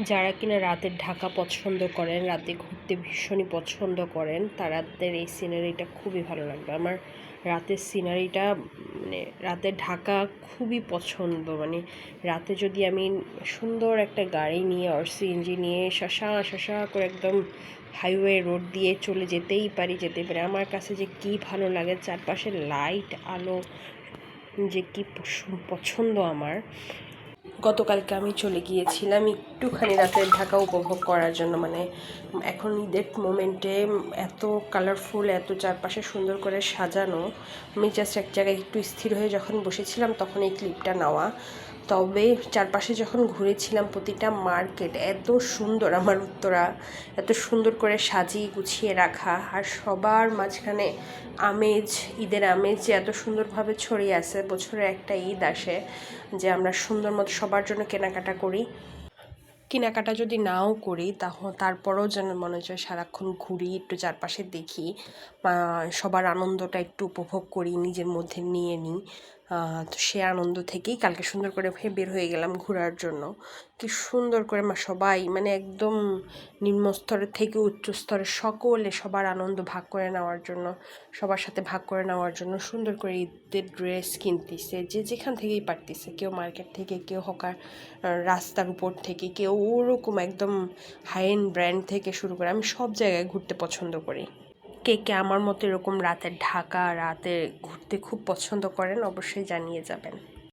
যারা কিনা রাতের ঢাকা পছন্দ করেন, রাতে ঘুরতে ভীষণই পছন্দ করেন, তাদের এই সিনারিটা খুবই ভালো লাগবে। আমার রাতের সিনারিটা মানে রাতের ঢাকা খুবই পছন্দ। মানে রাতে যদি আমি সুন্দর একটা গাড়ি নিয়ে আর সিএনজি নিয়ে শশা করে একদম হাইওয়ে রোড দিয়ে যেতেই পারি। আমার কাছে যে কি ভালো লাগে, চারপাশের লাইট আলো যে কি পছন্দ আমার। গতকালকে আমি চলে গিয়েছিলাম একটুখানি রাতের ঢাকা উপভোগ করার জন্য। মানে এখন ঈদের মোমেন্টে এত কালারফুল, এত চারপাশে সুন্দর করে সাজানো, আমি জাস্ট এক জায়গায় একটু স্থির হয়ে যখন বসেছিলাম তখন এই ক্লিপটা নেওয়া। তবে চারপাশে যখন ঘুরেছিলাম প্রতিটা মার্কেট এত সুন্দর, আমার উত্তরা এত সুন্দর করে সাজিয়ে গুছিয়ে রাখা, আর সবার মাঝখানে আমেজ, ঈদের আমেজ যে এত সুন্দরভাবে ছড়িয়ে আছে। বছরে একটা ঈদ আসে যে আমরা সুন্দর মতো সবার জন্য কেনাকাটা করি। কেনাকাটা যদি নাও করি তারপরেও যেন মনে হয় সারাক্ষণ ঘুরি, একটু চারপাশে দেখি, সবার আনন্দটা একটু উপভোগ করি, নিজের মধ্যে নিয়ে নিই। তো সে আনন্দ থেকেই কালকে সুন্দর করে বের হয়ে গেলাম ঘোরার জন্য। কি সুন্দর করে সবাই মানে একদম নিম্ন স্তরের থেকে উচ্চ স্তরের সকলে সবার আনন্দ ভাগ করে নেওয়ার জন্য, সবার সাথে ভাগ করে নেওয়ার জন্য সুন্দর করে ঈদের ড্রেস কিনতেছে, যে যেখান থেকেই পারতেছে। কেউ মার্কেট থেকে, কেউ হকার রাস্তার উপর থেকে, কেউ ওরকম একদম হাই এন্ড ব্র্যান্ড থেকে শুরু করে। আমি সব জায়গায় ঘুরতে পছন্দ করি। কে কে আমার মতো এরকম রাতের ঢাকা, রাতে ঘুরতে খুব পছন্দ করেন অবশ্যই জানিয়ে যাবেন।